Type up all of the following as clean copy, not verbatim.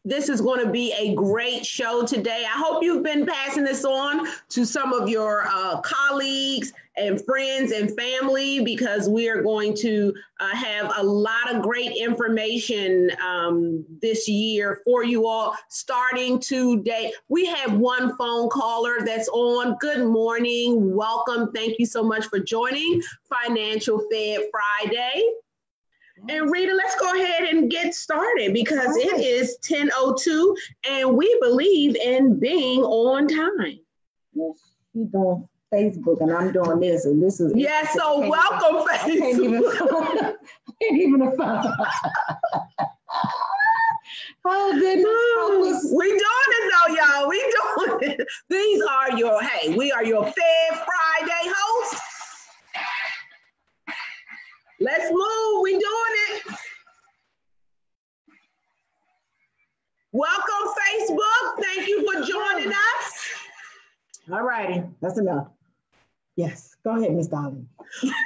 This is going to be a great show today. I hope you've been passing this on to some of your colleagues and friends and family, because we are going to have a lot of great information this year for you all starting today. We have one phone caller that's on. Good morning. Welcome. Thank you so much for joining Financial Fed Friday. And Rita, let's go ahead and get started because it is 10:02 and we believe in being on time. Yes, she's doing Facebook and I'm doing this, and this is so welcome, Facebook. I can't even find. Oh goodness. We doing it though, y'all. We doing it. These are your, we are your Fed Friday hosts. Let's move. We doing it. Welcome, Facebook. Thank you for joining us. All righty. That's enough. Yes. Go ahead, Ms. Darling.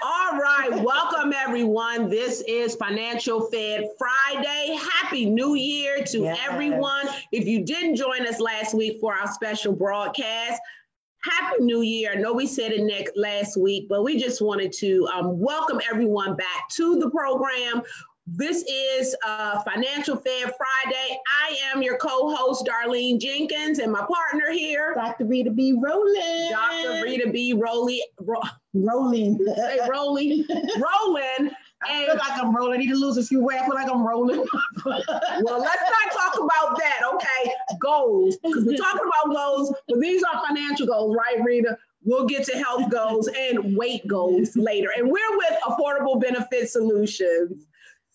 All right. Welcome, everyone. This is Financial Fed Friday. Happy New Year to everyone. If you didn't join us last week for our special broadcast, Happy New Year. I know we said it last week, but we just wanted to welcome everyone back to the program. This is Financial Fed Friday. I am your co-host, Darlene Jenkins, and my partner here, Dr. Rita B. Rowland. Dr. Rita B. Rowland. I feel like I'm rolling. I need to lose a few weight. I feel like I'm rolling. Well, let's not talk about that, okay? Goals, because we're talking about goals, but these are financial goals, right, Rita? We'll get to health goals and weight goals later. And we're with Affordable Benefit Solutions.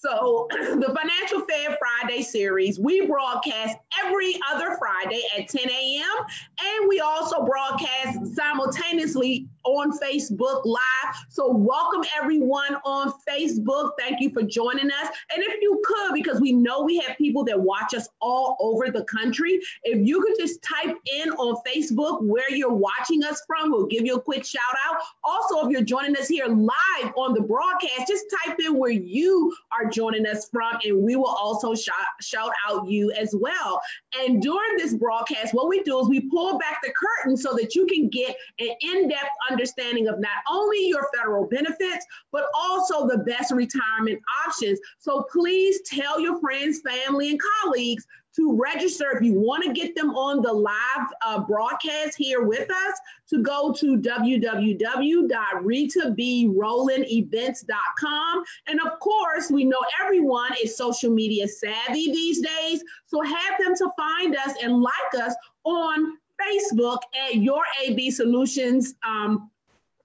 So the Financial Fed Friday series, we broadcast every other Friday at 10 a.m. And we also broadcast simultaneously on Facebook Live. So welcome everyone on Facebook. Thank you for joining us. And if you could, because we know we have people that watch us all over the country, if you could just type in on Facebook where you're watching us from, we'll give you a quick shout out. Also, if you're joining us here live on the broadcast, just type in where you are joining us from, and we will also shout out you as well. And during this broadcast, what we do is we pull back the curtain so that you can get an in-depth understanding of not only your federal benefits, but also the best retirement options. So please tell your friends, family, and colleagues to register if you want to get them on the live broadcast here with us, to go to www.ritabrowlandevents.com. And of course, we know everyone is social media savvy these days, so have them to find us and like us on Facebook at Your AB Solutions.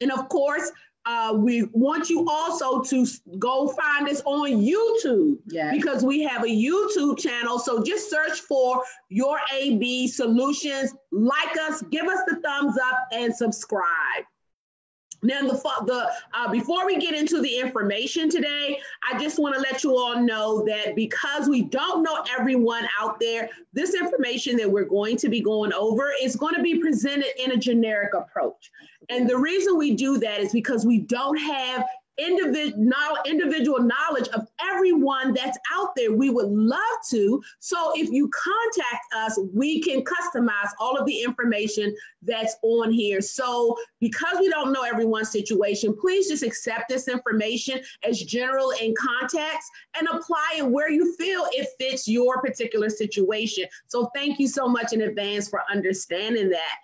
And of course, we want you also to go find us on YouTube, because we have a YouTube channel. So just search for Your AB Solutions, like us, give us the thumbs up, and subscribe. Now, before we get into the information today, I just want to let you all know that because we don't know everyone out there, this information that we're going to be going over is going to be presented in a generic approach. And the reason we do that is because we don't have individual knowledge of everyone that's out there. We would love to. So if you contact us, we can customize all of the information that's on here. So because we don't know everyone's situation, please just accept this information as general in context and apply it where you feel it fits your particular situation. So thank you so much in advance for understanding that.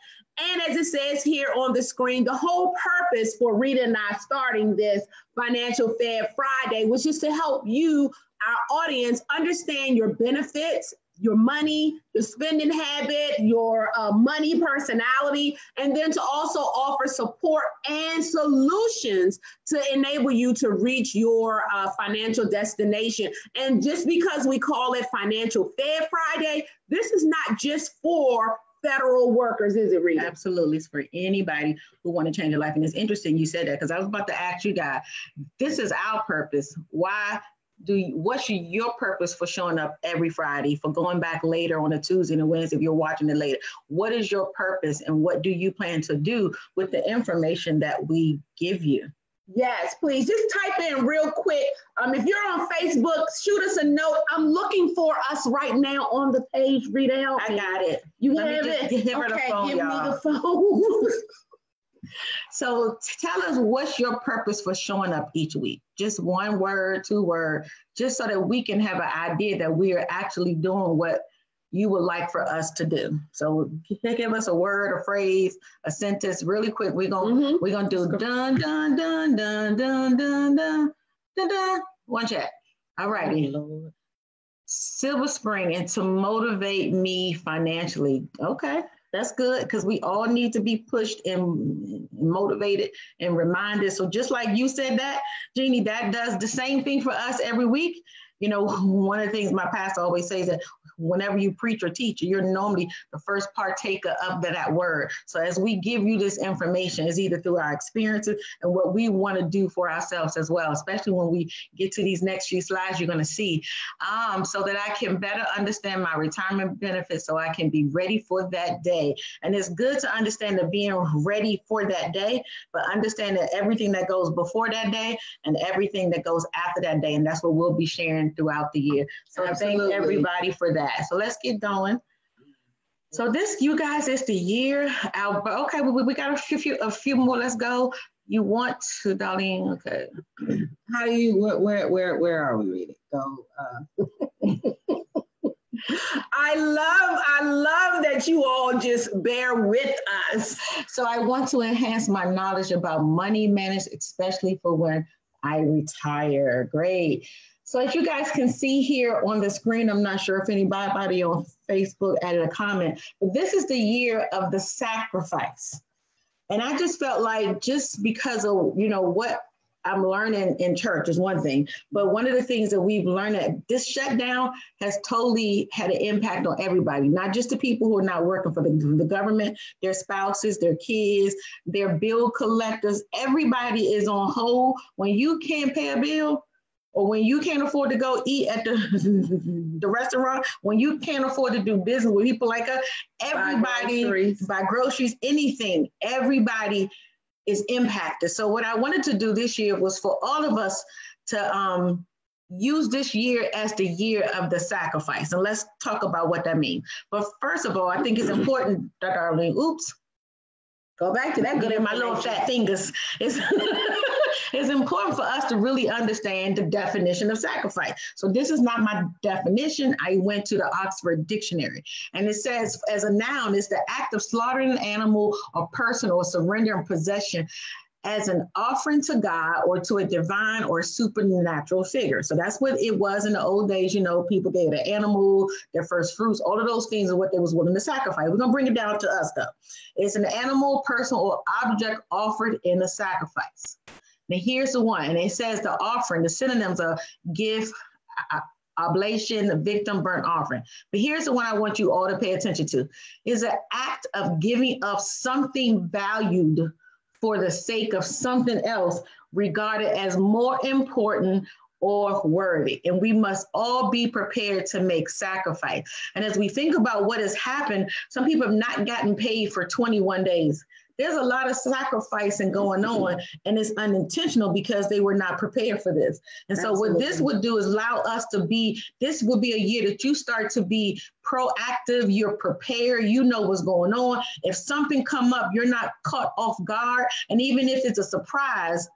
And as it says here on the screen, the whole purpose for Rita and I starting this Financial Fed Friday was just to help you, our audience, understand your benefits, your money, your spending habit, your money personality, and then to also offer support and solutions to enable you to reach your financial destination. And just because we call it Financial Fed Friday, this is not just for federal workers, is it, Rita? Absolutely. It's for anybody who want to change their life. And it's interesting you said that, because I was about to ask you guys, this is our purpose. What's your purpose for showing up every Friday, for going back later on a Tuesday and a Wednesday if you're watching it later? What is your purpose, and what do you plan to do with the information that we give you? Yes, please. Just type in real quick. If you're on Facebook, shoot us a note. I'm looking for us right now on the page. Read it out. I got it. You Let have me just it? give her the phone, give y'all. me the phone. So tell us, what's your purpose for showing up each week? Just one word, 2 words, just so that we can have an idea that we are actually doing what you would like for us to do. So give us a word, a phrase, a sentence really quick. We're gonna do dun dun dun dun dun dun dun dun dun. One chat. All righty. Silver Spring, and to motivate me financially. Okay, that's good, because we all need to be pushed and motivated and reminded. So just like you said that, Jeannie, that does the same thing for us every week. You know, one of the things my pastor always says that whenever you preach or teach, you're normally the first partaker of that word. So as we give you this information, it's either through our experiences and what we want to do for ourselves as well, especially when we get to these next few slides you're going to see, so that I can better understand my retirement benefits, so I can be ready for that day. And it's good to understand that being ready for that day, but understand that everything that goes before that day and everything that goes after that day. And that's what we'll be sharing throughout the year. So Absolutely. Thank everybody for that. So let's get going. So this, you guys, is the year. Okay, we got a few more. Let's go. You want to, Darlene? Okay. How do you? Where are we reading? Go. I love that you all just bear with us. So I want to enhance my knowledge about money management, especially for when I retire. Great. So as you guys can see here on the screen, I'm not sure if anybody on Facebook added a comment, but this is the year of the sacrifice. And I just felt like, just because of, you know, what I'm learning in church is one thing, but one of the things that we've learned, that this shutdown has totally had an impact on everybody, not just the people who are not working for the government, their spouses, their kids, their bill collectors. Everybody is on hold. When you can't pay a bill, or when you can't afford to go eat at the restaurant, when you can't afford to do business with people like us, everybody, buy groceries, anything, everybody is impacted. So what I wanted to do this year was for all of us to use this year as the year of the sacrifice. And let's talk about what that means. But first of all, I think it's important, Darlene, go back to that, good in my little fat fingers. It's important for us to really understand the definition of sacrifice. So this is not my definition. I went to the Oxford Dictionary, and it says, as a noun, it's the act of slaughtering an animal or person or surrendering possession as an offering to God or to a divine or supernatural figure. So that's what it was in the old days. You know, people gave their animal, their first fruits, all of those things are what they was willing to sacrifice. We're gonna bring it down to us though. It's an animal, person, or object offered in a sacrifice. Now here's the one, and it says the offering, the synonyms are gift, oblation, victim, burnt offering. But here's the one I want you all to pay attention to, is an act of giving up something valued for the sake of something else regarded as more important or worthy. And we must all be prepared to make sacrifice. And as we think about what has happened, some people have not gotten paid for 21 days. There's a lot of sacrificing going on, and it's unintentional because they were not prepared for this. And so Absolutely. What this would do is allow us to be, this would be a year that you start to be proactive, you're prepared, you know what's going on. If something come up, you're not caught off guard. And even if it's a surprise,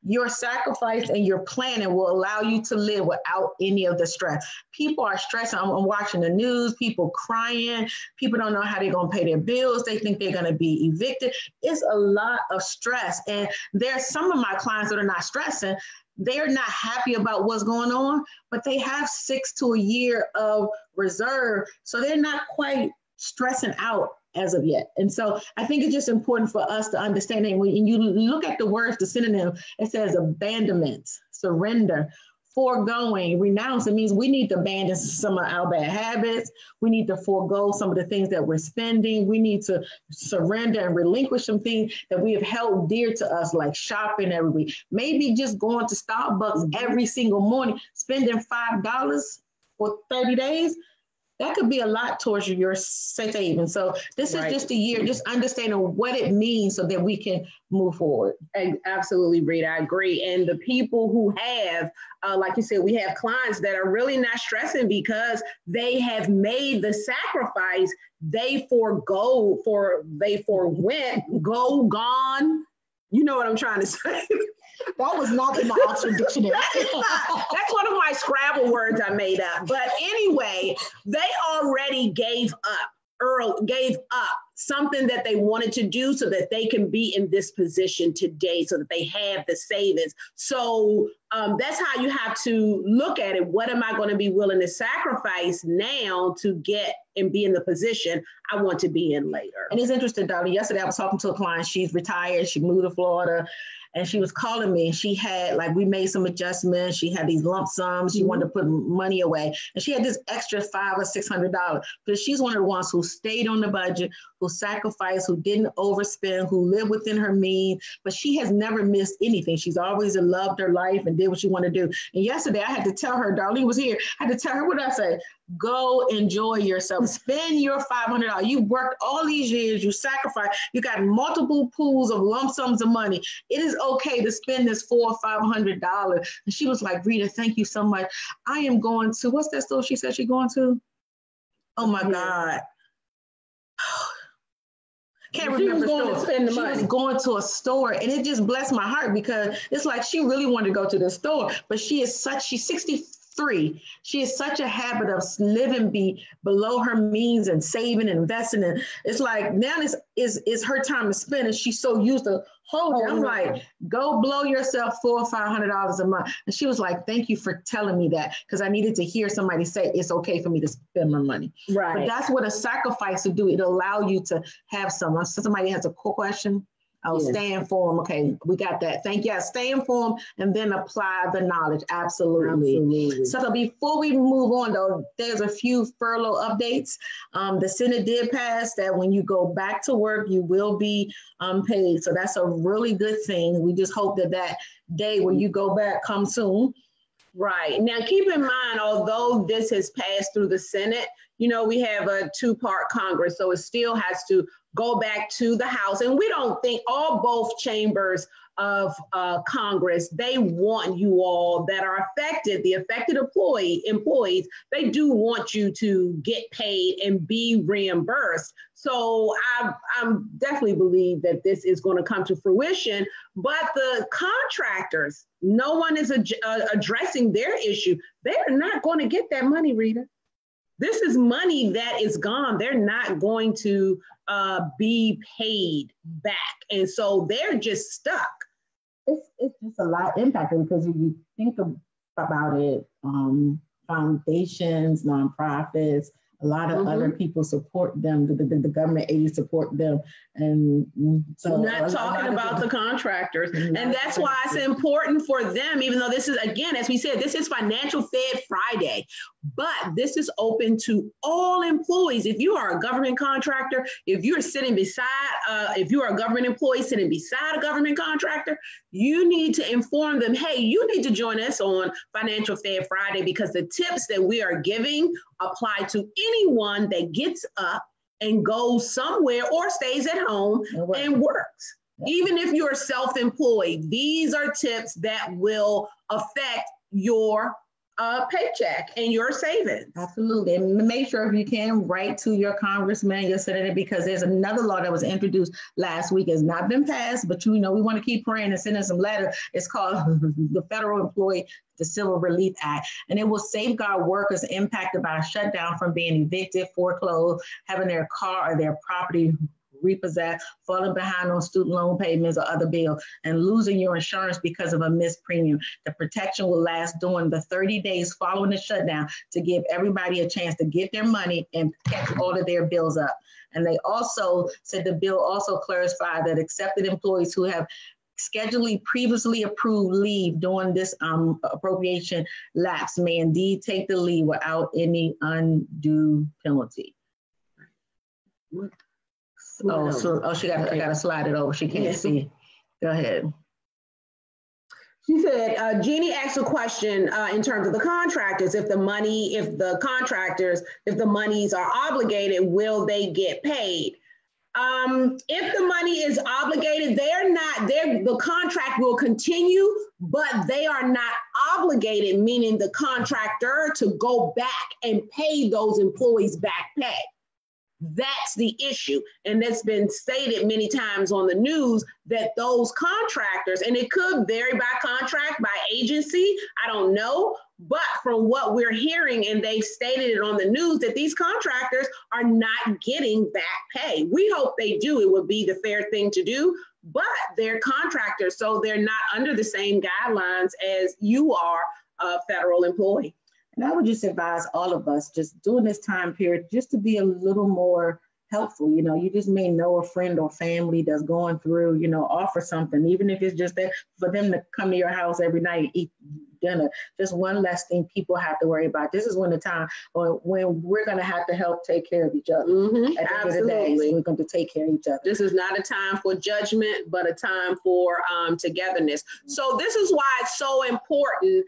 your sacrifice and your planning will allow you to live without any of the stress. People are stressing. I'm watching the news, people crying. People don't know how they're going to pay their bills. They think they're going to be evicted. It's a lot of stress. And there's some of my clients that are not stressing. They're not happy about what's going on, but they have 6 to a year of reserve. So they're not quite stressing out as of yet. And so I think it's just important for us to understand that when you look at the words, the synonym, it says abandonment, surrender, foregoing, renounce. It means we need to abandon some of our bad habits. We need to forego some of the things that we're spending. We need to surrender and relinquish some things that we have held dear to us, like shopping every week. Maybe just going to Starbucks every single morning, spending $5 for 30 days. that could be a lot towards your savings. So this is just a year, just understanding what it means so that we can move forward. Absolutely, Rita, I agree. And the people who have, like you said, we have clients that are really not stressing because they have made the sacrifice. They forwent, gone. You know what I'm trying to say? That was not in the Oxford Dictionary. That's one of my Scrabble words I made up. But anyway, they already gave up something that they wanted to do so that they can be in this position today, so that they have the savings. So that's how you have to look at it. What am I going to be willing to sacrifice now to get and be in the position I want to be in later? And it's interesting, Darlene. Yesterday I was talking to a client. She's retired. She moved to Florida. And she was calling me, and she had, like, we made some adjustments. She had these lump sums. She wanted to put money away. And she had this extra $500 or $600 because she's one of the ones who stayed on the budget, who sacrificed, who didn't overspend, who lived within her means. But she has never missed anything. She's always loved her life and did what she wanted to do. And yesterday I had to tell her, Darlene was here, I had to tell her, what did I say? Go enjoy yourself. Spend your $500. You worked all these years. You sacrificed. You got multiple pools of lump sums of money. It is okay to spend this $400 or $500. And she was like, Rita, thank you so much. I am going to, what's that store she said she's going to? Oh my God. Can't remember. She was going to a store, and it just blessed my heart because it's like she really wanted to go to the store, but she's 63. She has such a habit of living below her means and saving and investing. And it's like now is her time to spend, and she's so used to holding. I'm like, go blow yourself $400 or $500 a month. And she was like, thank you for telling me that, because I needed to hear somebody say it's okay for me to spend my money. Right. But that's what a sacrifice will do. It'll allow you to have some. Somebody has a question. Stay informed. Okay, we got that. Thank you. Stay informed and then apply the knowledge. Absolutely. So before we move on, though, there's a few furlough updates. The Senate did pass that when you go back to work, you will be paid. So that's a really good thing. We just hope that day when you go back comes soon. Right. Now, keep in mind, although this has passed through the Senate, we have a two-part Congress, so it still has to go back to the House. And we don't think both chambers of Congress, they want you all that are affected, the affected employees, they do want you to get paid and be reimbursed. So I definitely believe that this is going to come to fruition, but the contractors, no one is addressing their issue. They're not going to get that money, Rita. This is money that is gone. They're not going to be paid back. And so they're just stuck. It's just a lot impacting because if you think about it, foundations, nonprofits, a lot of other people support them. The government agencies support them. And so not talking about the contractors. And that's why it's important for them, even though this is, again, as we said, this is Financial Fed Friday, but this is open to all employees. If you are a government contractor, if you're sitting beside, if you are a government employee sitting beside a government contractor, you need to inform them, hey, you need to join us on Financial Fed Friday because the tips that we are giving apply to anyone that gets up and goes somewhere or stays at home and works. Even if you're self-employed, these are tips that will affect your paycheck and your savings. Absolutely. And make sure if you can write to your congressman, your senator, because there's another law that was introduced last week. It's not been passed, but we want to keep praying and sending some letters. It's called the Federal Employee the Civil Relief Act, and it will safeguard workers impacted by a shutdown from being evicted, foreclosed, having their car or their property repossessed, falling behind on student loan payments or other bills, and losing your insurance because of a missed premium. The protection will last during the 30 days following the shutdown to give everybody a chance to get their money and catch all of their bills up. And they also said the bill also clarified that accepted employees who have scheduled previously approved leave during this appropriation lapse may indeed take the leave without any undue penalty. She got to slide it over. She can't see. Go ahead. She said, Jeannie asked a question in terms of the contractors. If the monies are obligated, will they get paid? If the money is obligated, the contract will continue, but they are not obligated, meaning the contractor, to go back and pay those employees back pay. That's the issue. And it's been stated many times on the news that those contractors, and it could vary by contract, by agency, I don't know. But from what we're hearing, and they've stated it on the news, that these contractors are not getting back pay. We hope they do. It would be the fair thing to do, but they're contractors, so they're not under the same guidelines as you are, a federal employee. And I would just advise all of us, just during this time period, just to be a little more helpful. You know, you just may know a friend or family that's going through, you know, offer something, even if it's just that for them to come to your house every night and eat dinner. Just one less thing people have to worry about. This is when the time when we're going to have to help take care of each other. Mm-hmm. At the end of the day, we're going to take care of each other. This is not a time for judgment, but a time for togetherness. So this is why it's so important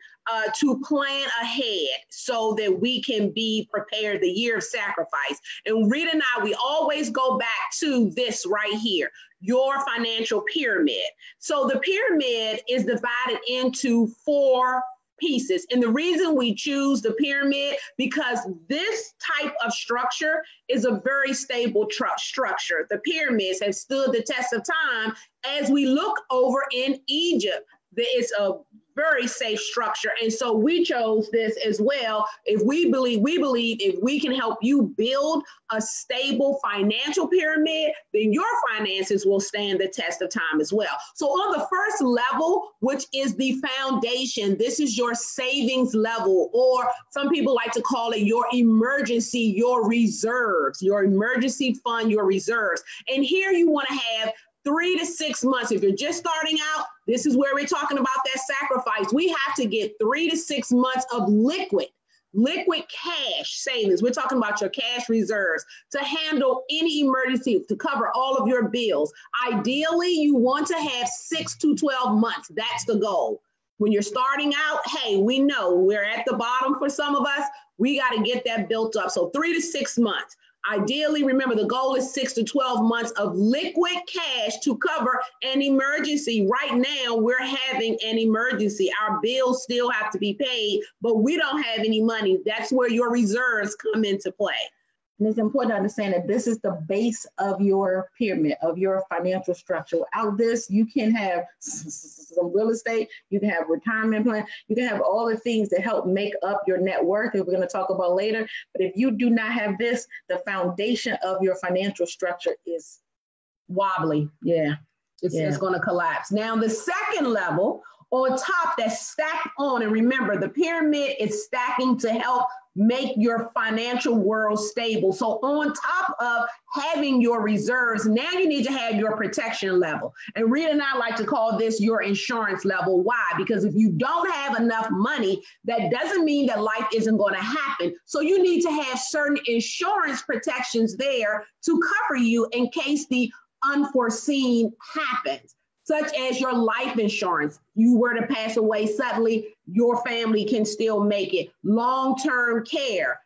to plan ahead so that we can be prepared, the year of sacrifice. And Rita and I, we always go back to this right here, your financial pyramid. So the pyramid is divided into 4 pieces. And the reason we choose the pyramid, because this type of structure is a very stable structure. The pyramids have stood the test of time. As we look over in Egypt, it's a very safe structure. And so we chose this as well. We believe if we can help you build a stable financial pyramid, then your finances will stand the test of time as well. So on the first level, which is the foundation, this is your savings level, or some people like to call it your emergency, your reserves, your emergency fund, your reserves. And here you want to have 3 to 6 months. If you're just starting out, this is where we're talking about that sacrifice. We have to get 3 to 6 months of liquid cash savings. We're talking about your cash reserves to handle any emergency, to cover all of your bills. Ideally, you want to have 6 to 12 months. That's the goal. When you're starting out, hey, we know we're at the bottom for some of us. We got to get that built up. So 3 to 6 months. Ideally, remember, the goal is 6 to 12 months of liquid cash to cover an emergency. Right now, we're having an emergency. Our bills still have to be paid, but we don't have any money. That's where your reserves come into play. And it's important to understand that this is the base of your pyramid, of your financial structure. Without this, you can have some real estate, you can have retirement plan, you can have all the things that help make up your net worth, that we're going to talk about later. But if you do not have this, the foundation of your financial structure is wobbly. Yeah. It's going to collapse. Now, the second level on top, that's stacked on, and remember, the pyramid is stacking to help make your financial world stable. So on top of having your reserves, now you need to have your protection level. And Rita and I like to call this your insurance level. Why? Because if you don't have enough money, that doesn't mean that life isn't going to happen. So you need to have certain insurance protections there to cover you in case the unforeseen happens, such as your life insurance. You were to pass away suddenly, your family can still make it. Long-term care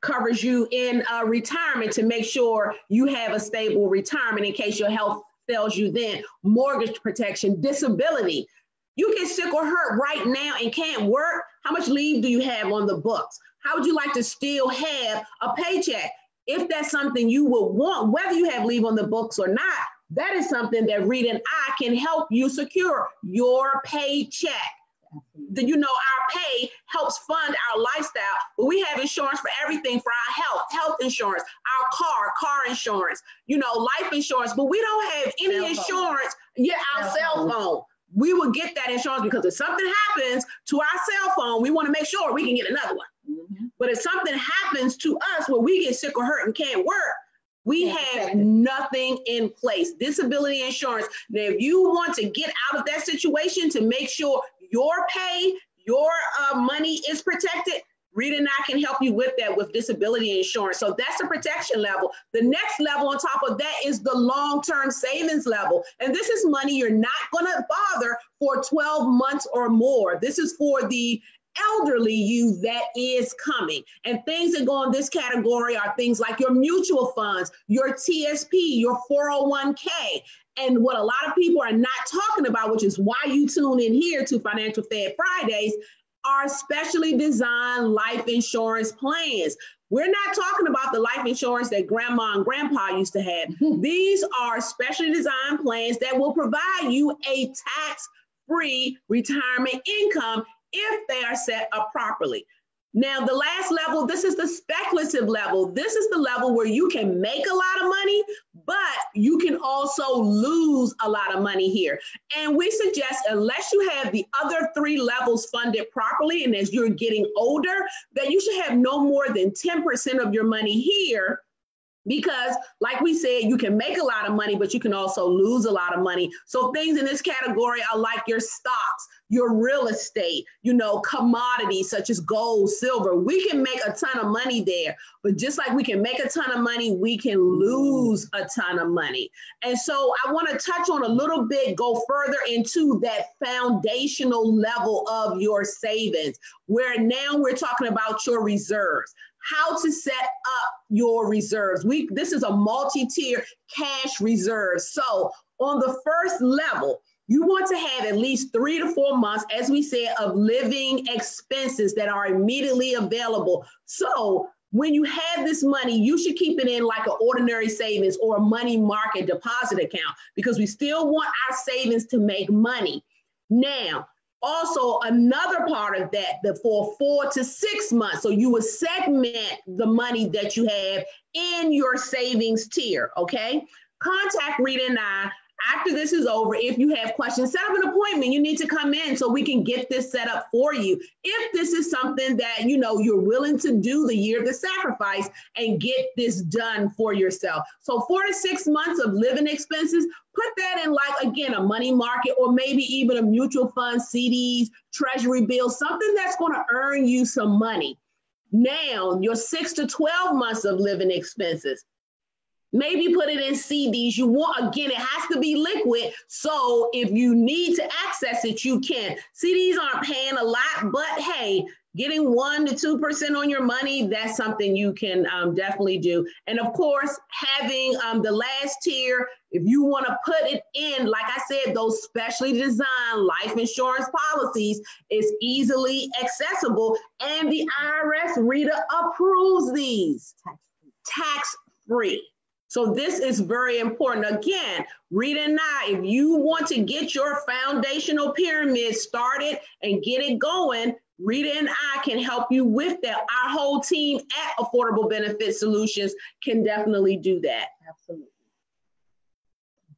covers you in retirement to make sure you have a stable retirement in case your health fails you then. Mortgage protection, disability. You get sick or hurt right now and can't work. How much leave do you have on the books? How would you like to still have a paycheck? If that's something you would want, whether you have leave on the books or not, that is something that Rita and I can help you secure, your paycheck. You know, our pay helps fund our lifestyle, but we have insurance for everything, for our health insurance, our car insurance, you know, life insurance, but we don't have any insurance, our cell phone. We will get that insurance because if something happens to our cell phone, we want to make sure we can get another one. Mm-hmm. But if something happens to us where we get sick or hurt and can't work, we have nothing in place. Disability insurance. Now, if you want to get out of that situation to make sure your pay, your money is protected, Rita and I can help you with that with disability insurance. So that's the protection level. The next level on top of that is the long-term savings level. And this is money you're not going to bother for 12 months or more. This is for the elderly you that is coming. And things that go in this category are things like your mutual funds, your TSP, your 401k. And what a lot of people are not talking about, which is why you tune in here to Financial Fed Fridays, are specially designed life insurance plans. We're not talking about the life insurance that grandma and grandpa used to have. These are specially designed plans that will provide you a tax-free retirement income if they are set up properly. Now, the last level, this is the speculative level. This is the level where you can make a lot of money, but you can also lose a lot of money here. And we suggest, unless you have the other 3 levels funded properly, and as you're getting older, that you should have no more than 10% of your money here. Because like we said, you can make a lot of money, but you can also lose a lot of money. So things in this category are like your stocks, your real estate, commodities such as gold, silver. We can make a ton of money there, but just like we can make a ton of money, we can lose a ton of money. And so I want to touch on a little bit, go further into that foundational level of your savings, where now we're talking about your reserves. How to set up your reserves. This is a multi-tier cash reserve. So on the first level, you want to have at least 3 to 4 months, as we said, of living expenses that are immediately available. So when you have this money, you should keep it in like an ordinary savings or a money market deposit account, because we still want our savings to make money. Now, also, another part of that, for 4 to 6 months. So you would segment the money that you have in your savings tier, okay? Contact Rita and I after this is over. If you have questions, set up an appointment. You need to come in so we can get this set up for you. If this is something that, you're willing to do the year of the sacrifice and get this done for yourself. So 4 to 6 months of living expenses, put that in again, a money market, or maybe even a mutual fund, CDs, treasury bills, something that's going to earn you some money. Now, your 6 to 12 months of living expenses, maybe put it in CDs. Again, it has to be liquid. So if you need to access it, you can. CDs aren't paying a lot, but hey, getting 1 to 2% on your money, that's something you can definitely do. And of course, having the last tier, if you want to put it in, like I said, those specially designed life insurance policies is easily accessible. And the IRS, Rita, approves these tax-free. So this is very important. Again, Rita and I, if you want to get your foundational pyramid started and get it going, Rita and I can help you with that. Our whole team at Affordable Benefit Solutions can definitely do that. Absolutely.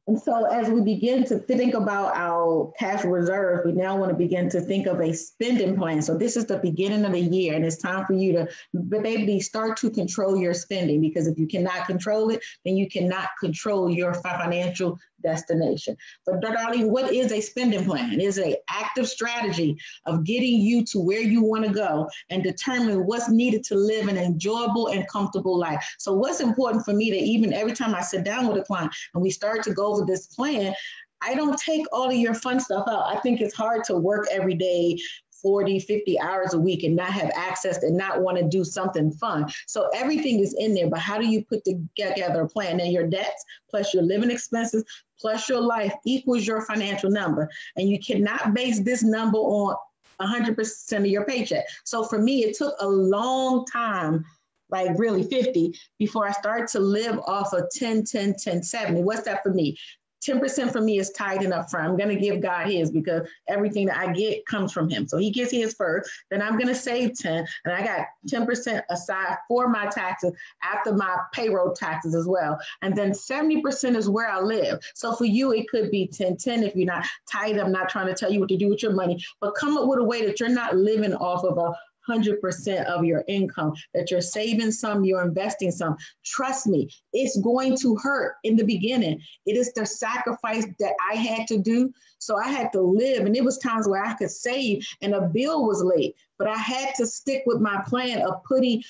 And so as we begin to think about our cash reserves, we now want to begin to think of a spending plan. So this is the beginning of the year, and it's time for you to maybe start to control your spending, because if you cannot control it, then you cannot control your financial destination. But Darlene, what is a spending plan? It is an active strategy of getting you to where you want to go and determine what's needed to live an enjoyable and comfortable life. So what's important for me, that even every time I sit down with a client and we start to go over this plan, I don't take all of your fun stuff out. I think it's hard to work every day 40, 50 hours a week and not have access and not want to do something fun. So everything is in there, but how do you put together a plan? Now your debts plus your living expenses plus your life equals your financial number. And you cannot base this number on 100% of your paycheck. So for me, it took a long time, like really 50, before I started to live off of 10, 10, 10, 70. What's that for me? 10% for me is tithing up front. I'm going to give God his, because everything that I get comes from him. So he gets his first, then I'm going to save 10. And I got 10% aside for my taxes after my payroll taxes as well. And then 70% is where I live. So for you, it could be 10, 10 if you're not tithing. I'm not trying to tell you what to do with your money, but come up with a way that you're not living off of 100% of your income, that you're saving some, you're investing some. Trust me, it's going to hurt in the beginning. It is the sacrifice that I had to do. So I had to live, and it was times where I could save and a bill was late, but I had to stick with my plan of putting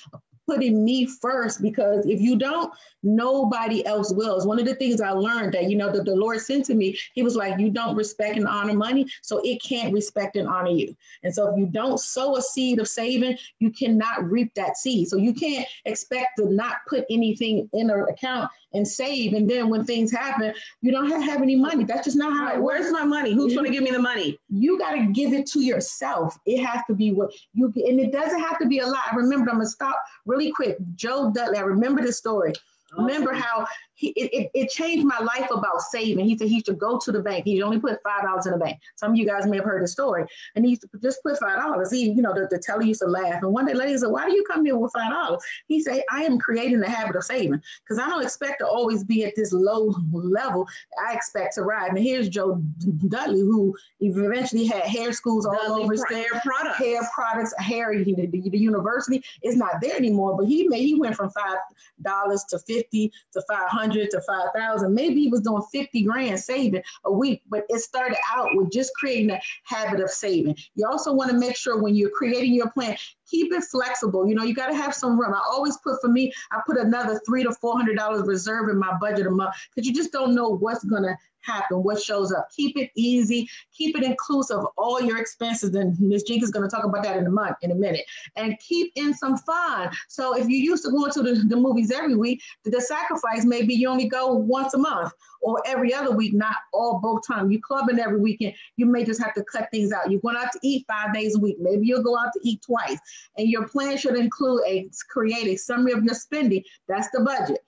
me first, because if you don't, nobody else will. It's one of the things I learned that, that the Lord sent to me. He was like, you don't respect and honor money, so it can't respect and honor you. And so if you don't sow a seed of saving, you cannot reap that seed. So you can't expect to not put anything in an account and save. And then when things happen, you don't have any money. That's just not how it works. Where's my money? Who's going to give me the money? You got to give it to yourself. It has to be what you get. And it doesn't have to be a lot. I remember, I'm going to stop really quick. Joe Dudley, I remember this story. Remember how it changed my life about saving. He said he used to go to the bank. He only put $5 in the bank. Some of you guys may have heard the story. And he used to just put $5. The teller used to laugh. And one day lady said, why do you come here with $5? He said, I am creating the habit of saving, because I don't expect to always be at this low level. I expect to ride. And here's Joe Dudley, who eventually had hair schools all over his hair products. The university is not there anymore, but he went from $5 to 50 to 500 to 5,000. Maybe he was doing 50 grand saving a week, but it started out with just creating a habit of saving. You also want to make sure when you're creating your plan, keep it flexible. You got to have some room. I always put another $300 to $400 reserve in my budget a month, because you just don't know what's going to happen, what shows up. Keep it easy, keep it inclusive of all your expenses. And Ms. Jenkins is going to talk about that in a minute. And keep in some fun. So if you used to go to the movies every week, the sacrifice may be you only go once a month or every other week, not both times. You clubbing every weekend, you may just have to cut things out. You're going out to eat 5 days a week. Maybe you'll go out to eat twice. And your plan should include create a summary of your spending. That's the budget.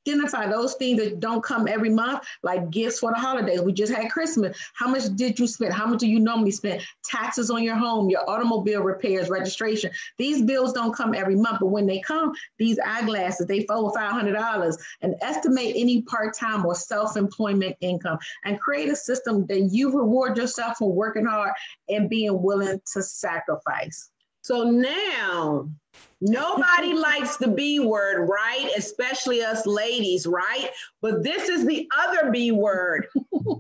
Identify those things that don't come every month, like gifts for the holidays. We just had Christmas. How much did you spend? How much do you normally spend? Taxes on your home, your automobile repairs, registration. These bills don't come every month, but when they come, these eyeglasses, they $400 or $500. And estimate any part-time or self-employment income, and create a system that you reward yourself for working hard and being willing to sacrifice. So now, nobody likes the B word, right? Especially us ladies, right? But this is the other B word,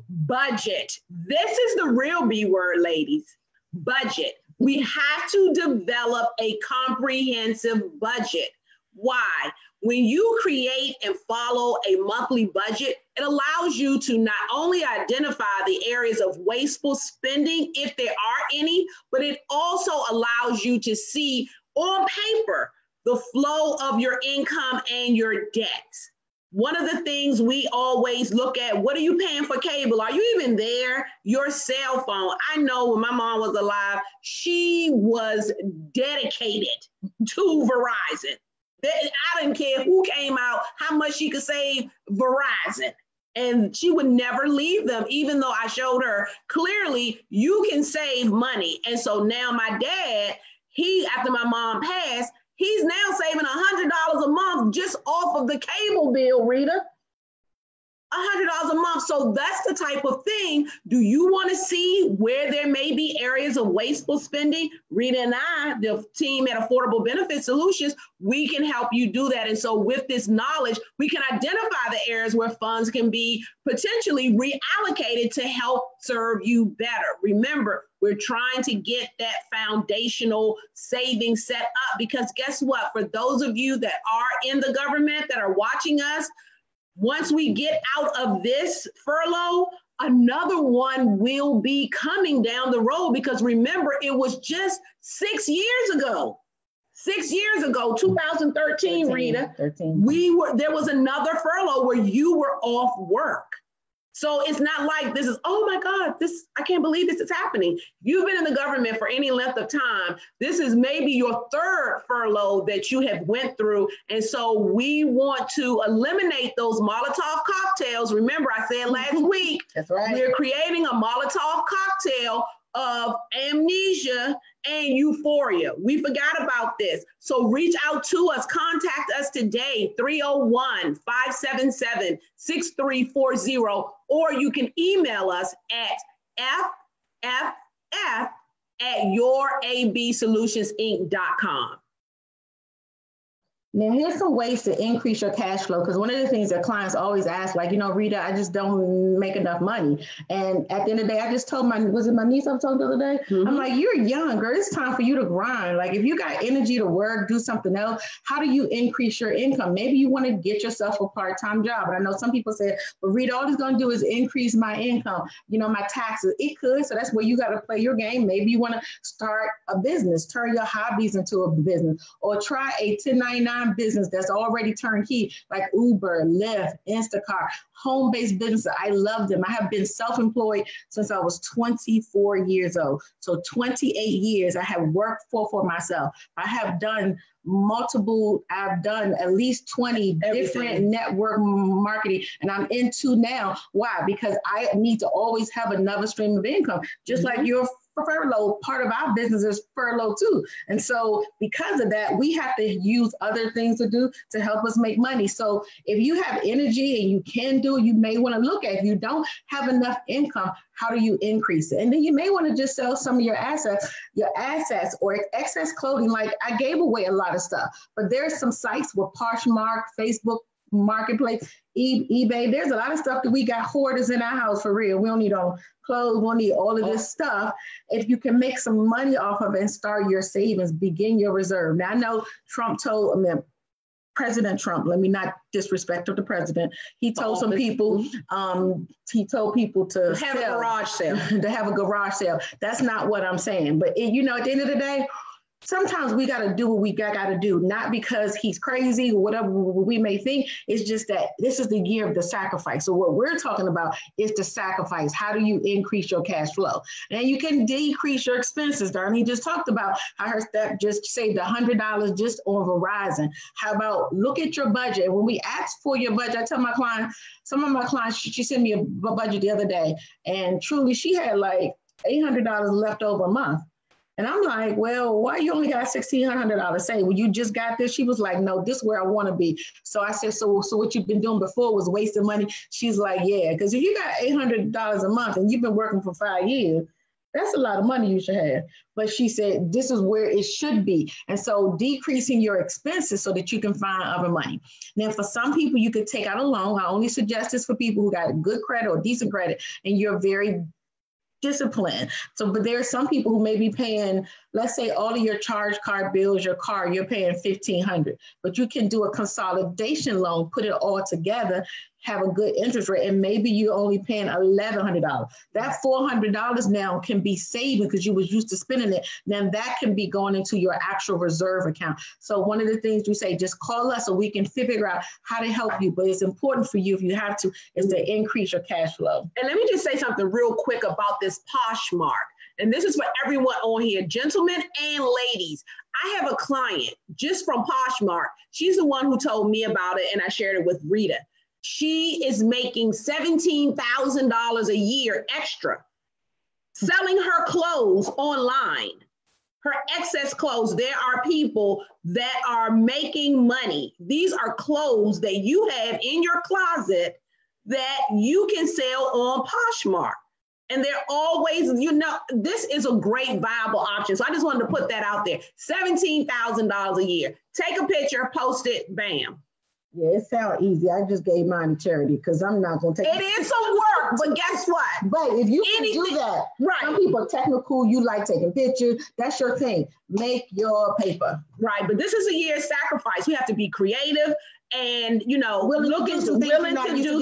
budget. This is the real B word, ladies, budget. We have to develop a comprehensive budget. Why? When you create and follow a monthly budget, it allows you to not only identify the areas of wasteful spending, if there are any, but it also allows you to see on paper the flow of your income and your debts. One of the things we always look at, what are you paying for cable? Are you even there? Your cell phone. I know when my mom was alive, she was dedicated to Verizon. I didn't care who came out, how much she could save Verizon. And she would never leave them, even though I showed her clearly you can save money. And so now my dad, after my mom passed, he's now saving $100 a month just off of the cable bill, Rita. $100 a month. So that's the type of thing. Do you want to see where there may be areas of wasteful spending? Rita and I, the team at Affordable Benefit Solutions, we can help you do that. And so with this knowledge, we can identify the areas where funds can be potentially reallocated to help serve you better. Remember, we're trying to get that foundational saving set up, because guess what? For those of you that are in the government that are watching us, once we get out of this furlough, another one will be coming down the road, because remember, it was just 6 years ago. 6 years ago, 2013, Rita, there was another furlough where you were off work. So it's not like this is, oh my God, I can't believe this is happening. You've been in the government for any length of time. This is maybe your third furlough that you have went through. And so we want to eliminate those Molotov cocktails. Remember, I said last week, that's right. We're creating a Molotov cocktail of amnesia and euphoria. We forgot about this. So reach out to us, contact us today, 301-577-6340, or you can email us at at yourabsolutionsinc.com. Now, here's some ways to increase your cash flow, because one of the things that clients always ask, like, Rita, I just don't make enough money. And at the end of the day, I just told my niece I was talking the other day? Mm-hmm. I'm like, you're young, girl. It's time for you to grind. Like, if you got energy to work, do something else, how do you increase your income? Maybe you want to get yourself a part-time job. And I know some people say, well, Rita, all it's going to do is increase my income, my taxes. It could. So that's where you got to play your game. Maybe you want to start a business, turn your hobbies into a business, or try a 1099 business that's already turnkey, like Uber, Lyft, Instacart, home-based businesses. I love them. I have been self-employed since I was 24 years old. So 28 years I have worked for myself. I've done at least 20 different network marketing, and I'm into now. Why? Because I need to always have another stream of income, just like your furlough. Part of our business is furlough too. And so because of that, we have to use other things to do to help us make money. So if you have energy and you can do it, you may want to look at, if you don't have enough income, how do you increase it? And then you may want to just sell some of your assets or excess clothing. Like, I gave away a lot of stuff, but there's some sites with Poshmark, Facebook Marketplace, eBay. There's a lot of stuff that we got hoarders in our house for real. We don't need all clothes, we don't need all of this stuff. If you can make some money off of it and start your savings, begin your reserve. Now, I know President Trump, let me not disrespect the president. He told some people, to have a garage sale. To have a garage sale. That's not what I'm saying. But at the end of the day, sometimes we got to do what we got to do, not because he's crazy or whatever we may think. It's just that this is the year of the sacrifice. So what we're talking about is the sacrifice. How do you increase your cash flow? And you can decrease your expenses. Darlene just talked about how her step just saved $100 just on Verizon. How about look at your budget? And when we ask for your budget, I tell my clients, some of my clients, she sent me a budget the other day, and truly she had like $800 left over a month. And I'm like, well, why you only got $1,600 saved? Well, you just got this. She was like, no, this is where I want to be. So I said, so what you've been doing before was wasting money? She's like, yeah, because if you got $800 a month and you've been working for 5 years, that's a lot of money you should have. But she said, this is where it should be. And so decreasing your expenses so that you can find other money. Now, for some people, you could take out a loan. I only suggest this for people who got good credit or decent credit, and you're very discipline. So, but there are some people who may be paying, let's say all of your charge card bills, your car, you're paying $1,500, but you can do a consolidation loan, put it all together, have a good interest rate, and maybe you're only paying $1,100. That $400 now can be saving because you was used to spending it. Then that can be going into your actual reserve account. So one of the things we say, just call us so we can figure out how to help you. But it's important for you, if you have to, is to increase your cash flow. And let me just say something real quick about this Poshmark. And this is for everyone on here, gentlemen and ladies. I have a client just from Poshmark. She's the one who told me about it, and I shared it with Rita. She is making $17,000 a year extra selling her clothes online, her excess clothes. There are people that are making money. These are clothes that you have in your closet that you can sell on Poshmark. And they're always, this is a great viable option. So I just wanted to put that out there. $17,000 a year. Take a picture, post it, bam. Yeah, it sounds easy. I just gave mine to charity because I'm not going to take it. It is some work, but guess what? But if you can do that, right? Some people are technical. You like taking pictures. That's your thing. Make your paper. Right, but this is a year of sacrifice. We have to be creative and, willing to do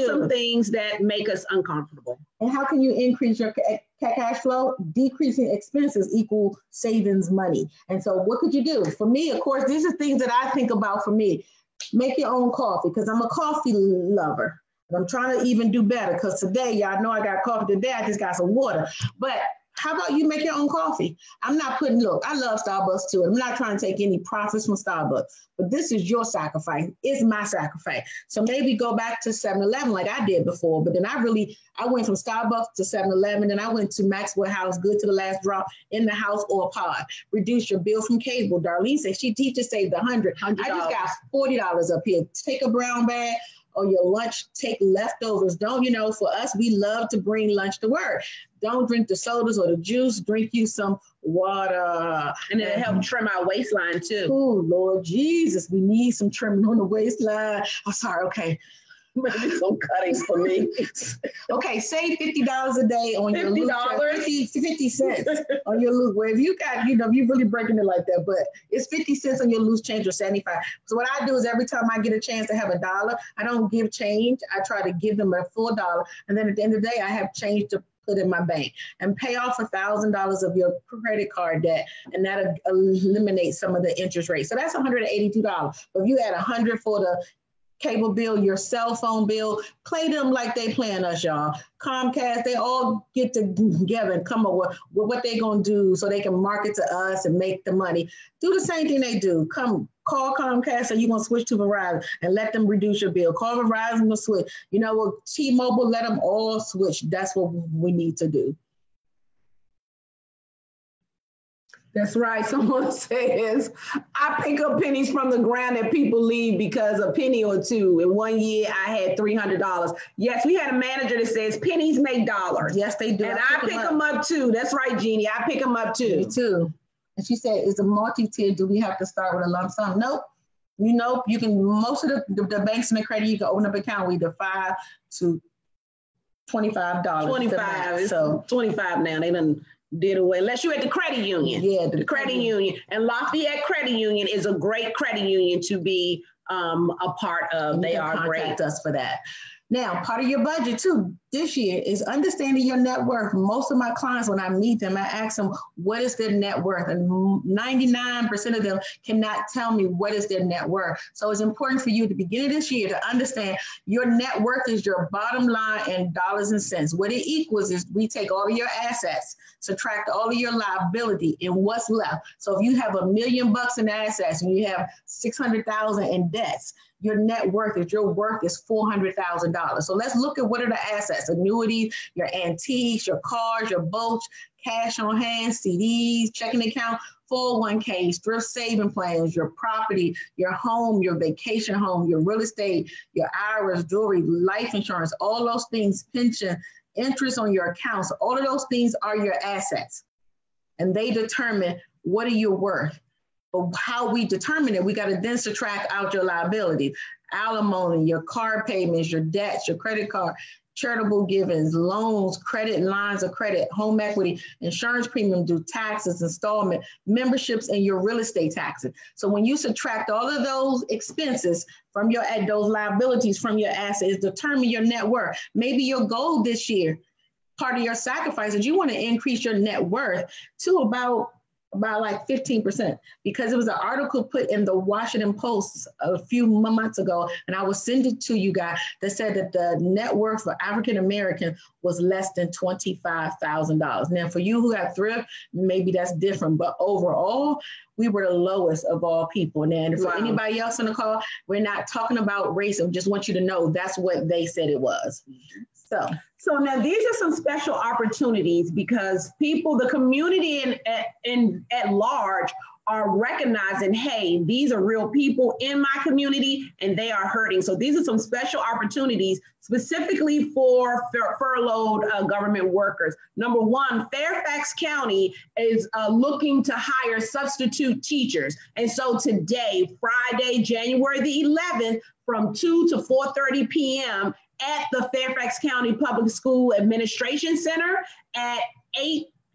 some things that make us uncomfortable. And how can you increase your cash flow? Decreasing expenses equal savings money. And so what could you do? For me, of course, these are things that I think about for me. Make your own coffee, because I'm a coffee lover. And I'm trying to even do better, because today, y'all know I got coffee today. I just got some water. But how about you make your own coffee? I'm not look, I love Starbucks too. I'm not trying to take any profits from Starbucks, but this is your sacrifice. It's my sacrifice. So maybe go back to 7-Eleven like I did before. But then I went from Starbucks to 7-Eleven, and I went to Maxwell House, good to the last drop, in the house or a pod. Reduce your bill from cable. Darlene said she just saved $100. I just got $40 up here. Take a brown bag, or your lunch, take leftovers. Don't, you know, for us, we love to bring lunch to work. Don't drink the sodas or the juice, drink you some water. And it'll help trim our waistline too. Oh, Lord Jesus, we need some trimming on the waistline. I'm sorry, okay. Maybe some cuttings for me. Okay, save $50 a day on your $50, 50 cents on your loose. Well, if you got, you know, you're really breaking it like that, but it's 50 cents on your loose change or 75. So what I do is every time I get a chance to have $1, I don't give change. I try to give them a full dollar. And then at the end of the day, I have change to put in my bank and pay off $1,000 of your credit card debt. And that eliminates some of the interest rate. So that's $182. But if you add $100 for the cable bill, your cell phone bill, play them like they playing us, y'all. Comcast, they all get together and come up with what they gonna do so they can market to us and make the money. Do the same thing they do. Come call Comcast and you're gonna switch to Verizon and let them reduce your bill. Call Verizon to switch. You know what, T-Mobile, let them all switch. That's what we need to do. That's right. Someone says, I pick up pennies from the ground that people leave because a penny or two. In 1 year, I had $300. Yes, we had a manager that says pennies make dollars. Yes, they do. And I pick them up too. That's right, Jeannie. I pick them up too. Me too. And she said, is a multi-tier, do we have to start with a lump sum? Nope. You know, you can, most of the banks and the credit, you can open up an account with either $5 to $25. 25. So 25 now. They done did away, unless you're at the credit union. Yeah, the credit union. And Lafayette Credit Union is a great credit union to be a part of. They are great. Contact us for that. Now, part of your budget too this year is understanding your net worth. Most of my clients, when I meet them, I ask them, what is their net worth? And 99% of them cannot tell me what is their net worth. So it's important for you at the beginning of this year to understand your net worth is your bottom line in dollars and cents. What it equals is we take all of your assets, subtract all of your liability, and what's left. So if you have $1 million in assets and you have 600,000 in debts, your net worth is your worth is $400,000. So let's look at what are the assets: annuities, your antiques, your cars, your boats, cash on hand, CDs, checking account, 401ks, thrift saving plans, your property, your home, your vacation home, your real estate, your IRAs, jewelry, life insurance, all those things, pension, interest on your accounts, all of those things are your assets. And they determine what are you worth. But how we determine it, we got to then subtract out your liabilities, alimony, your car payments, your debts, your credit card, charitable givings, loans, credit lines of credit, home equity, insurance premium due, taxes, installment, memberships, and your real estate taxes. So when you subtract all of those expenses from your, those liabilities from your assets, determine your net worth. Maybe your goal this year, part of your sacrifice is you want to increase your net worth to about like 15%, because it was an article put in the Washington Post a few months ago, and I will send it to you guys, that said that the net worth for African American was less than $25,000. Now, for you who have thrift, maybe that's different, but overall, we were the lowest of all people. And for anybody else on the call, we're not talking about race. I just want you to know that's what they said it was. So now these are some special opportunities because people, the community at large are recognizing, hey, these are real people in my community and they are hurting. So these are some special opportunities specifically for furloughed government workers. Number one, Fairfax County is looking to hire substitute teachers. And so today, Friday, January the 11th, from 2 to 4:30 p.m. at the Fairfax County Public School Administration Center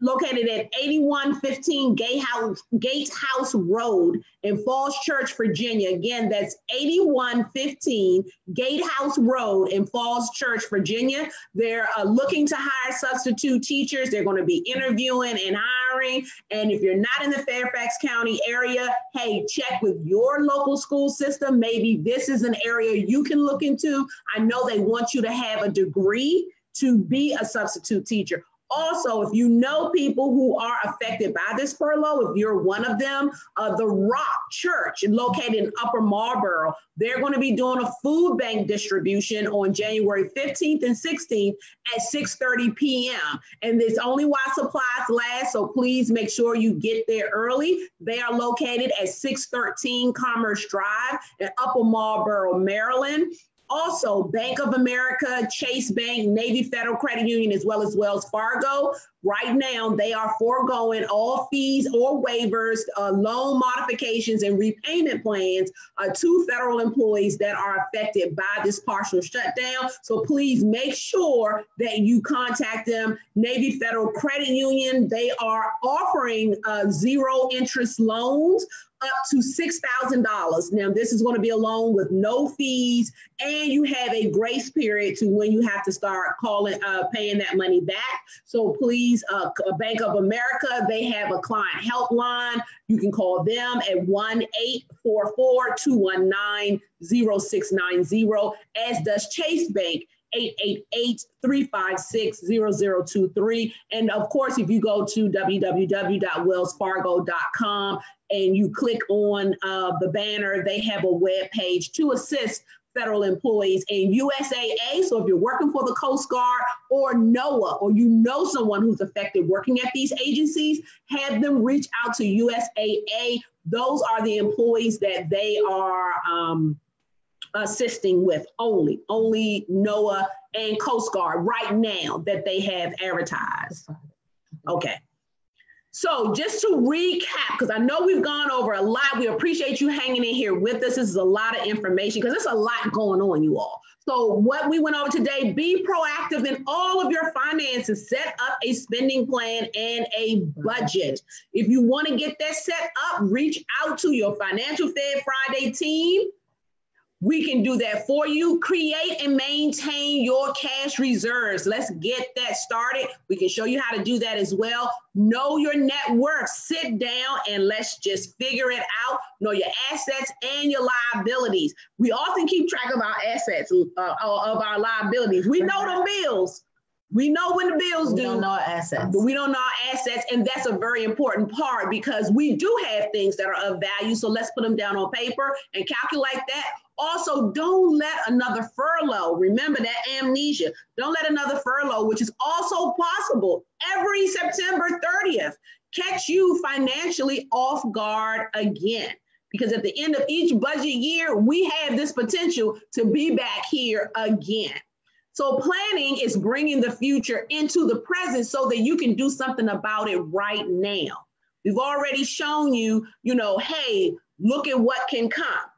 located at 8115 Gatehouse Road in Falls Church, Virginia. Again, that's 8115 Gatehouse Road in Falls Church, Virginia. They're looking to hire substitute teachers. They're going to be interviewing and hiring. And if you're not in the Fairfax County area, hey, check with your local school system. Maybe this is an area you can look into. I know they want you to have a degree to be a substitute teacher. Also, if you know people who are affected by this furlough, if you're one of them, the Rock Church located in Upper Marlboro, they're going to be doing a food bank distribution on January 15th and 16th at 6:30 p.m. And it's only while supplies last, so please make sure you get there early. They are located at 613 Commerce Drive in Upper Marlboro, Maryland. Also, Bank of America, Chase Bank, Navy Federal Credit Union, as well as Wells Fargo. Right now, they are foregoing all fees or waivers, loan modifications, and repayment plans to federal employees that are affected by this partial shutdown. So please make sure that you contact them. Navy Federal Credit Union, they are offering zero interest loans up to $6,000. Now, this is going to be a loan with no fees, and you have a grace period to when you have to start paying that money back. So please, Bank of America, they have a client helpline. You can call them at 1-844-219-0690, as does Chase Bank, 888-356-0023. And of course, if you go to www.wellsfargo.com and you click on the banner, they have a web page to assist federal employees and USAA. So if you're working for the Coast Guard or NOAA, or you know someone who's affected working at these agencies, have them reach out to USAA. Those are the employees that they are assisting with only NOAA and Coast Guard right now that they have advertised. Okay. So just to recap, because I know we've gone over a lot, we appreciate you hanging in here with us. This is a lot of information because there's a lot going on, you all. So what we went over today, be proactive in all of your finances, set up a spending plan and a budget. If you want to get that set up, reach out to your Financial Fed Friday team. We can do that for you. Create and maintain your cash reserves. Let's get that started. We can show you how to do that as well. Know your net worth. Sit down and let's just figure it out. Know your assets and your liabilities. We often keep track of our assets, of our liabilities. We know the bills. We know when the bills due. We don't know our assets. But we don't know our assets, and that's a very important part because we do have things that are of value, so let's put them down on paper and calculate that. Also, don't let another furlough, remember that amnesia, don't let another furlough, which is also possible every September 30th, catch you financially off guard again. Because at the end of each budget year, we have this potential to be back here again. So planning is bringing the future into the present so that you can do something about it right now. We've already shown you, hey, look at what can come.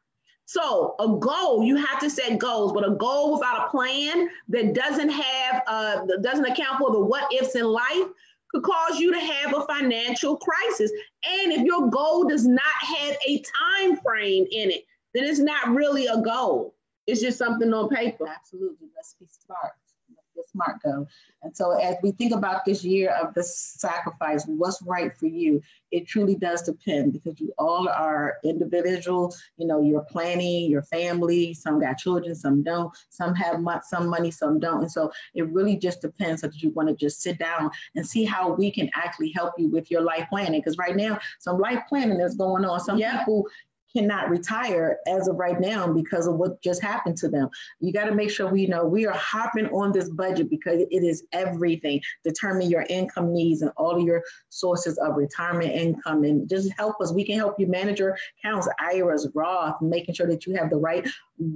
So a goal, you have to set goals, but a goal without a plan that doesn't account for the what ifs in life could cause you to have a financial crisis. And if your goal does not have a time frame in it, then it's not really a goal. It's just something on paper. Absolutely. Let's be smart. Let's get smart, go. And so as we think about this year of the sacrifice, what's right for you, it truly does depend because you all are individual. You're planning, your family, some got children, some don't, some have some money, some don't. And so it really just depends that you want to just sit down and see how we can actually help you with your life planning. Because right now, some life planning is going on. Some people cannot retire as of right now because of what just happened to them. You got to make sure we are hopping on this budget because it is everything. Determine your income needs and all of your sources of retirement income and just help us. We can help you manage your accounts, IRAs, Roth, making sure that you have the right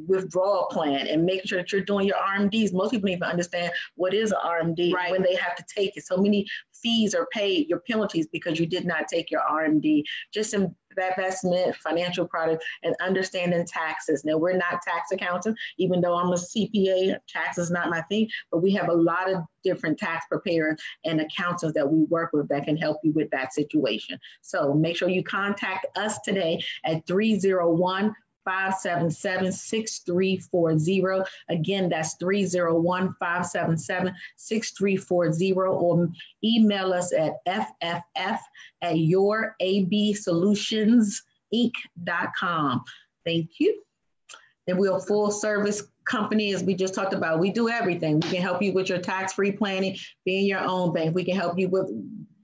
withdrawal plan and making sure that you're doing your RMDs. Most people even understand what is an RMD when they have to take it. So many fees are paid, your penalties because you did not take your RMD. Just investment, financial product, and understanding taxes. Now, we're not tax accountants, even though I'm a CPA, tax is not my thing, but we have a lot of different tax preparers and accountants that we work with that can help you with that situation. So make sure you contact us today at 301-577-6340. Again, that's 301-577-6340, or email us at fff@yourabsolutionsinc.com. Thank you. And we're a full service company, as we just talked about. We do everything. We can help you with your tax-free planning, being your own bank. We can help you with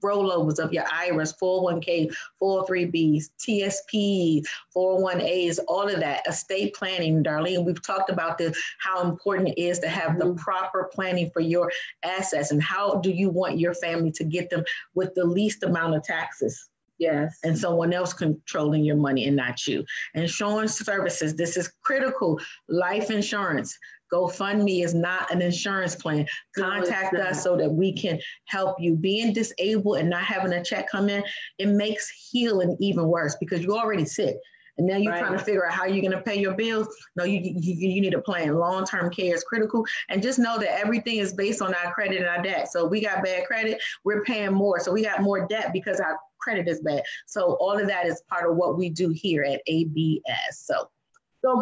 rollovers of your IRAs, 401k, 403bs, TSPs, 401as, all of that, estate planning, Darlene. We've talked about how important it is to have the proper planning for your assets and how do you want your family to get them with the least amount of taxes. Yes. And someone else controlling your money and not you. Insurance services, this is critical. Life insurance. GoFundMe is not an insurance plan. Contact us so that we can help you. Being disabled and not having a check come in, it makes healing even worse because you're already sick. And now you're trying to figure out how you're going to pay your bills. No, you need a plan. Long-term care is critical. And just know that everything is based on our credit and our debt. So we got bad credit, we're paying more. So we got more debt because our credit is bad. So all of that is part of what we do here at ABS. So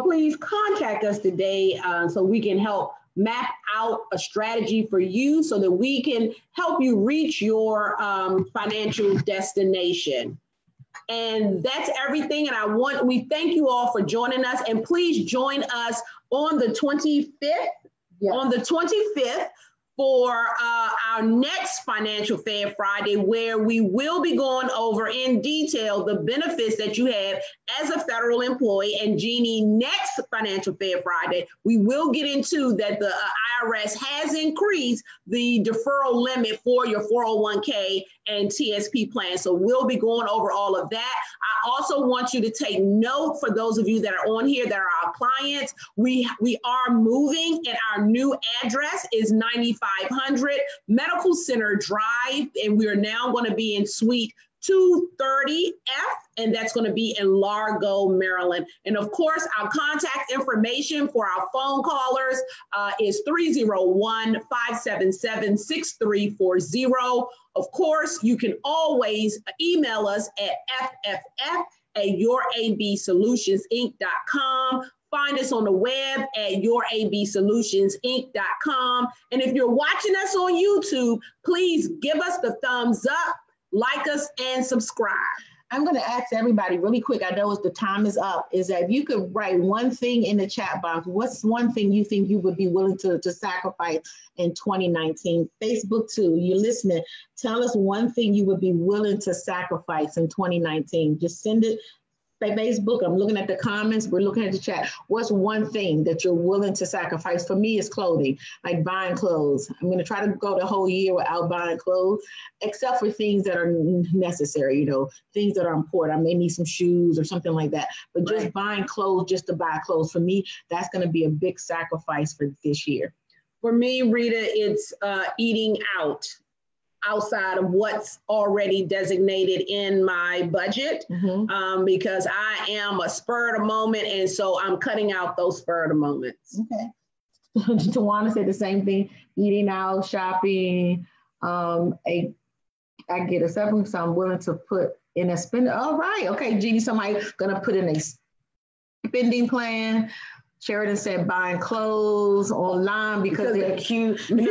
please contact us today so we can help map out a strategy for you so that we can help you reach your financial destination. And that's everything. And we thank you all for joining us. And please join us on the 25th. Yes. On the 25th for our next Financial Fair Friday, where we will be going over in detail the benefits that you have as a federal employee. And Jeannie, next Financial Fair Friday, we will get into that the IRS has increased the deferral limit for your 401k and TSP plan. So we'll be going over all of that. I also want you to take note for those of you that are on here that are our clients. We are moving, and our new address is 9500 Medical Center Drive, and we are now going to be in Suite 230F, and that's going to be in Largo, Maryland. And of course, our contact information for our phone callers is 301-577-6340. Of course, you can always email us at ff@yourabsolutionsinc.com. Find us on the web at yourabsolutionsinc.com. And if you're watching us on YouTube, please give us the thumbs up, like us, and subscribe. I'm going to ask everybody really quick. I know the time is up. Is that if you could write one thing in the chat box, what's one thing you think you would be willing to sacrifice in 2019? Facebook too, you're listening. Tell us one thing you would be willing to sacrifice in 2019. Just send it. Facebook, I'm looking at the comments, we're looking at the chat. What's one thing that you're willing to sacrifice? For me, it's clothing, like buying clothes. I'm going to try to go the whole year without buying clothes, except for things that are necessary, things that are important. I may need some shoes or something like that. But just buying clothes just to buy clothes, for me, that's going to be a big sacrifice for this year. For me, Rita, it's eating outside of what's already designated in my budget, because I am a spur of the moment, and so I'm cutting out those spur of the moments. Okay. Tawana said the same thing, eating out, shopping. I get a severance, so I'm willing to put in a spend. All right, okay, Jeannie, somebody gonna put in a spending plan. Sheridan said buying clothes online because they're cute. My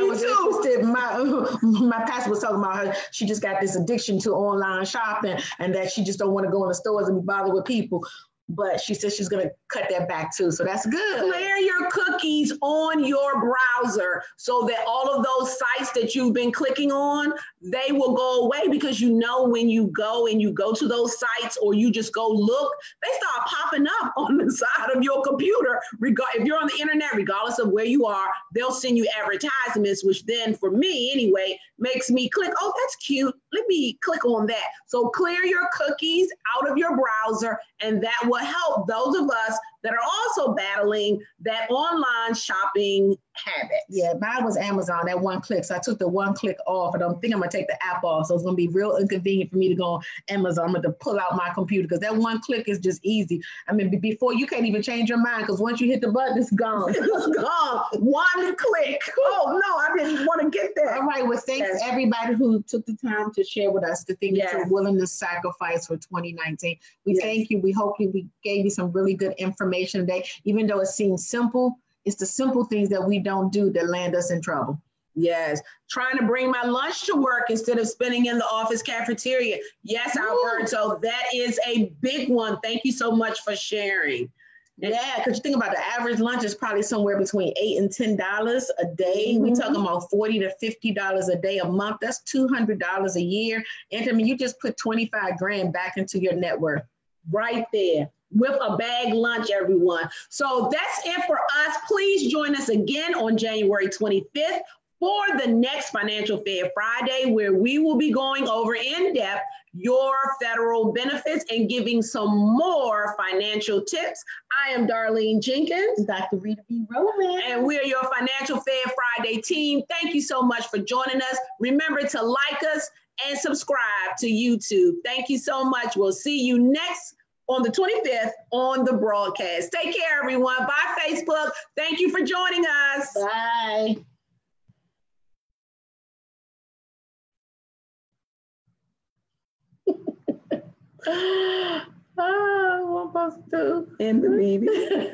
pastor was talking about how she just got this addiction to online shopping and that she just don't want to go in the stores and be bothered with people. But she said she's going to cut that back too. So that's good. Clear your cookies on your browser so that all of those sites that you've been clicking on, they will go away, because when you go to those sites, or you just go look, they start popping up on the side of your computer. If you're on the internet, regardless of where you are, they'll send you advertisements, which then, for me anyway, makes me click, oh, that's cute. Let me click on that. So clear your cookies out of your browser, and that will help those of us that are also battling that online shopping habit. Yeah, mine was Amazon, that one click. So I took the one click off, and I'm going to take the app off. So it's going to be real inconvenient for me to go on Amazon. I'm going to pull out my computer, because that one click is just easy. I mean, before, you can't even change your mind, because once you hit the button, it's gone. It's gone. One click. Oh, no, I didn't want to get there. All right. Well, thanks everybody who took the time to share with us the things that you're willing to sacrifice for 2019. We thank you. We hope we gave you some really good information today. Even though it seems simple, it's the simple things that we don't do that land us in trouble. Yes. Trying to bring my lunch to work instead of spending in the office cafeteria. Yes, Alberto, that is a big one. Thank you so much for sharing. Yeah, because you think about the average lunch is probably somewhere between $8 and $10 a day. We're talking about $40 to $50 a day a month. That's $200 a year. And I mean, you just put 25 grand back into your net worth. Right there. With a bag lunch, everyone. So that's it for us. Please join us again on January 25th for the next Financial Fair Friday, where we will be going over in depth your federal benefits and giving some more financial tips. I am Darlene Jenkins. Dr. Rita B. Roman. And we are your Financial Fair Friday team. Thank you so much for joining us. Remember to like us and subscribe to YouTube. Thank you so much. We'll see you next on the 25th on the broadcast. Take care, everyone. Bye, Facebook. Thank you for joining us. Bye. What am I supposed to do? End the meeting.